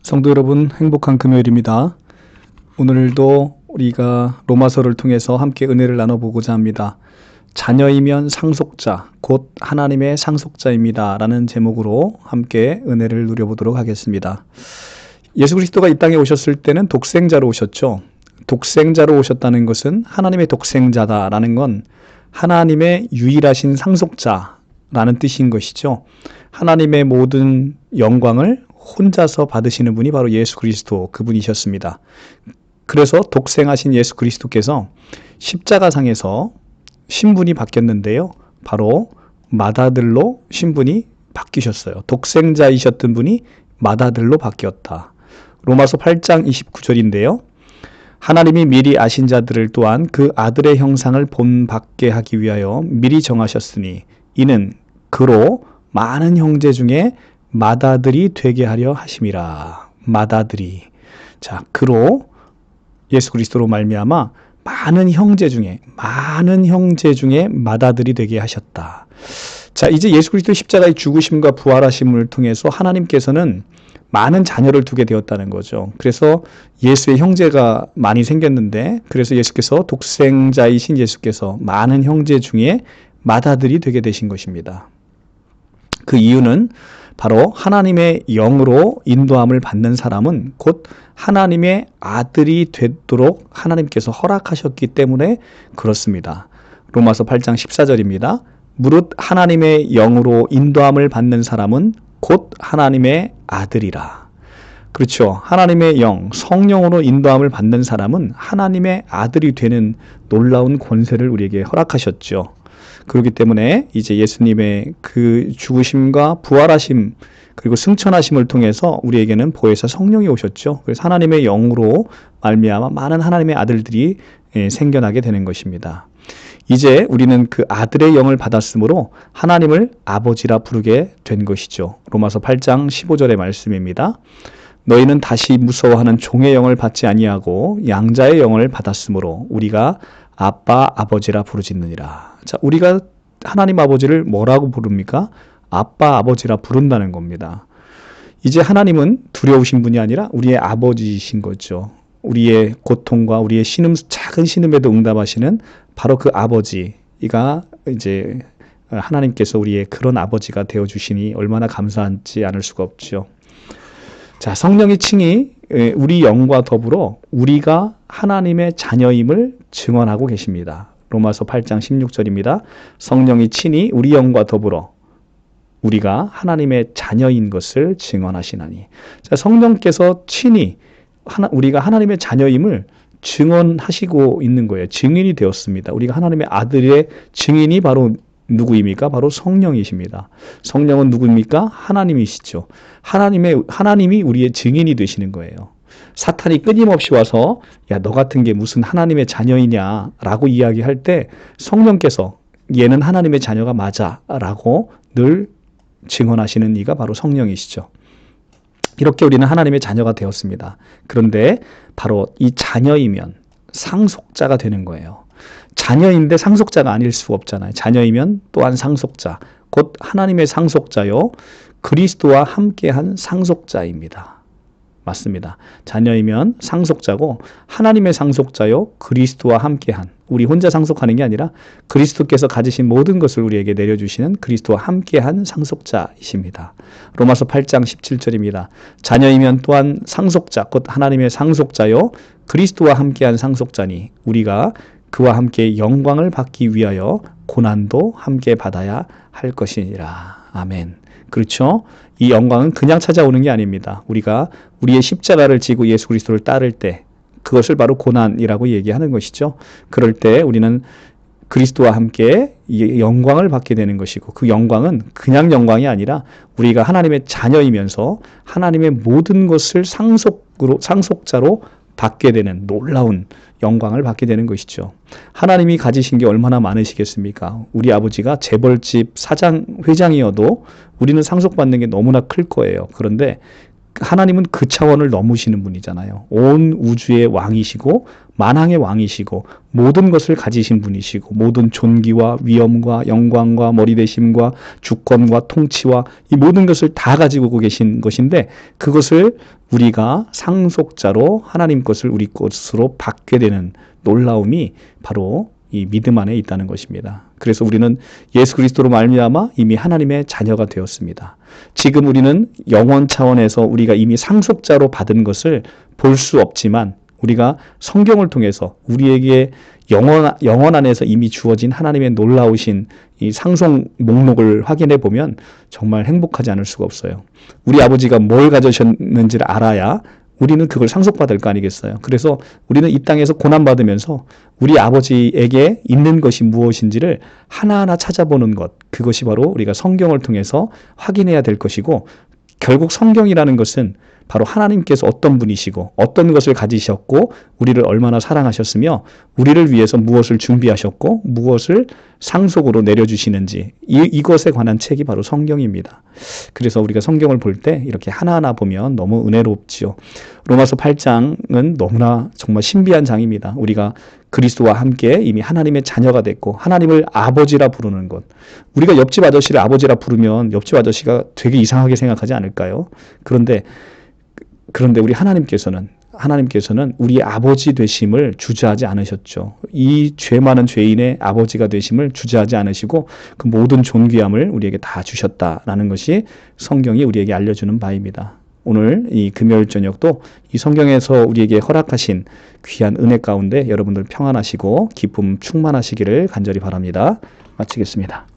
성도 여러분, 행복한 금요일입니다. 오늘도 우리가 로마서를 통해서 함께 은혜를 나눠보고자 합니다. 자녀이면 상속자, 곧 하나님의 상속자입니다. 라는 제목으로 함께 은혜를 누려보도록 하겠습니다. 예수 그리스도가 이 땅에 오셨을 때는 독생자로 오셨죠. 독생자로 오셨다는 것은 하나님의 독생자다라는 건 하나님의 유일하신 상속자라는 뜻인 것이죠. 하나님의 모든 영광을 혼자서 받으시는 분이 바로 예수 그리스도 그분이셨습니다. 그래서 독생하신 예수 그리스도께서 십자가상에서 신분이 바뀌었는데요. 바로 맏아들로 신분이 바뀌셨어요. 독생자이셨던 분이 맏아들로 바뀌었다. 로마서 8장 29절인데요. 하나님이 미리 아신 자들을 또한 그 아들의 형상을 본받게 하기 위하여 미리 정하셨으니 이는 그로 많은 형제 중에 맏아들이 되게 하려 하심이라. 맏아들이. 자, 그로 예수 그리스도로 말미암아 많은 형제 중에 맏아들이 되게 하셨다. 자, 이제 예수 그리스도 십자가의 죽으심과 부활하심을 통해서 하나님께서는 많은 자녀를 두게 되었다는 거죠. 그래서 예수의 형제가 많이 생겼는데, 그래서 예수께서 독생자이신 예수께서 많은 형제 중에 맏아들이 되게 되신 것입니다. 그 이유는 바로 하나님의 영으로 인도함을 받는 사람은 곧 하나님의 아들이 되도록 하나님께서 허락하셨기 때문에 그렇습니다. 로마서 8장 14절입니다. 무릇 하나님의 영으로 인도함을 받는 사람은 곧 하나님의 아들이라. 그렇죠. 하나님의 영, 성령으로 인도함을 받는 사람은 하나님의 아들이 되는 놀라운 권세를 우리에게 허락하셨죠. 그렇기 때문에 이제 예수님의 그 죽으심과 부활하심 그리고 승천하심을 통해서 우리에게는 보혜사 성령이 오셨죠. 그래서 하나님의 영으로 말미암아 많은 하나님의 아들들이 생겨나게 되는 것입니다. 이제 우리는 그 아들의 영을 받았으므로 하나님을 아버지라 부르게 된 것이죠. 로마서 8장 15절의 말씀입니다. 너희는 다시 무서워하는 종의 영을 받지 아니하고 양자의 영을 받았으므로 우리가 아빠 아버지라 부르짖느니라. 자, 우리가 하나님 아버지를 뭐라고 부릅니까? 아빠 아버지라 부른다는 겁니다. 이제 하나님은 두려우신 분이 아니라 우리의 아버지이신 거죠. 우리의 고통과 우리의 신음, 작은 신음에도 응답하시는 바로 그 아버지가 이제 하나님께서 우리의 그런 아버지가 되어 주시니 얼마나 감사한지 않을 수가 없죠. 자, 성령이 칭히 우리 영과 더불어 우리가 하나님의 자녀임을 증언하고 계십니다. 로마서 8장 16절입니다. 성령이 친히 우리 영과 더불어 우리가 하나님의 자녀인 것을 증언하시나니. 자, 성령께서 친히 우리가 하나님의 자녀임을 증언하시고 있는 거예요. 증인이 되었습니다. 우리가 하나님의 아들의 증인이 바로 누구입니까? 바로 성령이십니다. 성령은 누구입니까? 하나님이시죠. 하나님이 우리의 증인이 되시는 거예요. 사탄이 끊임없이 와서 야, 너 같은 게 무슨 하나님의 자녀이냐 라고 이야기할 때 성령께서 얘는 하나님의 자녀가 맞아 라고 늘 증언하시는 이가 바로 성령이시죠. 이렇게 우리는 하나님의 자녀가 되었습니다. 그런데 바로 이 자녀이면 상속자가 되는 거예요. 자녀인데 상속자가 아닐 수 없잖아요. 자녀이면 또한 상속자, 곧 하나님의 상속자요 그리스도와 함께한 상속자입니다. 맞습니다. 자녀이면 상속자고 하나님의 상속자요 그리스도와 함께한, 우리 혼자 상속하는 게 아니라 그리스도께서 가지신 모든 것을 우리에게 내려주시는 그리스도와 함께한 상속자이십니다. 로마서 8장 17절입니다. 자녀이면 또한 상속자, 곧 하나님의 상속자요 그리스도와 함께한 상속자니 우리가 그와 함께 영광을 받기 위하여 고난도 함께 받아야 할 것이니라. 아멘. 그렇죠? 이 영광은 그냥 찾아오는 게 아닙니다. 우리가 우리의 십자가를 지고 예수 그리스도를 따를 때 그것을 바로 고난이라고 얘기하는 것이죠. 그럴 때 우리는 그리스도와 함께 영광을 받게 되는 것이고, 그 영광은 그냥 영광이 아니라 우리가 하나님의 자녀이면서 하나님의 모든 것을 상속자로 받게 되는 놀라운 영광을 받게 되는 것이죠. 하나님이 가지신 게 얼마나 많으시겠습니까? 우리 아버지가 재벌집 회장이어도 우리는 상속받는 게 너무나 클 거예요. 그런데 하나님은 그 차원을 넘으시는 분이잖아요. 온 우주의 왕이시고 만왕의 왕이시고 모든 것을 가지신 분이시고 모든 존귀와 위엄과 영광과 머리되심과 주권과 통치와 이 모든 것을 다 가지고 계신 것인데 그것을 우리가 상속자로 하나님 것을 우리 것으로 받게 되는 놀라움이 바로 이 믿음 안에 있다는 것입니다. 그래서 우리는 예수 그리스도로 말미암아 이미 하나님의 자녀가 되었습니다. 지금 우리는 영원 차원에서 우리가 이미 상속자로 받은 것을 볼 수 없지만 우리가 성경을 통해서 우리에게 영원 안에서 이미 주어진 하나님의 놀라우신 이 상속 목록을 확인해 보면 정말 행복하지 않을 수가 없어요. 우리 아버지가 뭘 가져셨는지를 알아야 우리는 그걸 상속받을 거 아니겠어요. 그래서 우리는 이 땅에서 고난받으면서 우리 아버지에게 있는 것이 무엇인지를 하나하나 찾아보는 것, 그것이 바로 우리가 성경을 통해서 확인해야 될 것이고, 결국 성경이라는 것은 바로 하나님께서 어떤 분이시고 어떤 것을 가지셨고 우리를 얼마나 사랑하셨으며 우리를 위해서 무엇을 준비하셨고 무엇을 상속으로 내려주시는지 이것에 관한 책이 바로 성경입니다. 그래서 우리가 성경을 볼 때 이렇게 하나하나 보면 너무 은혜롭지요. 로마서 8장은 너무나 정말 신비한 장입니다. 우리가 그리스도와 함께 이미 하나님의 자녀가 됐고 하나님을 아버지라 부르는 것. 우리가 옆집 아저씨를 아버지라 부르면 옆집 아저씨가 되게 이상하게 생각하지 않을까요? 그런데 우리 하나님께서는 우리의 아버지 되심을 주저하지 않으셨죠. 이 죄 많은 죄인의 아버지가 되심을 주저하지 않으시고 그 모든 존귀함을 우리에게 다 주셨다라는 것이 성경이 우리에게 알려주는 바입니다. 오늘 이 금요일 저녁도 이 성경에서 우리에게 허락하신 귀한 은혜 가운데 여러분들 평안하시고 기쁨 충만하시기를 간절히 바랍니다. 마치겠습니다.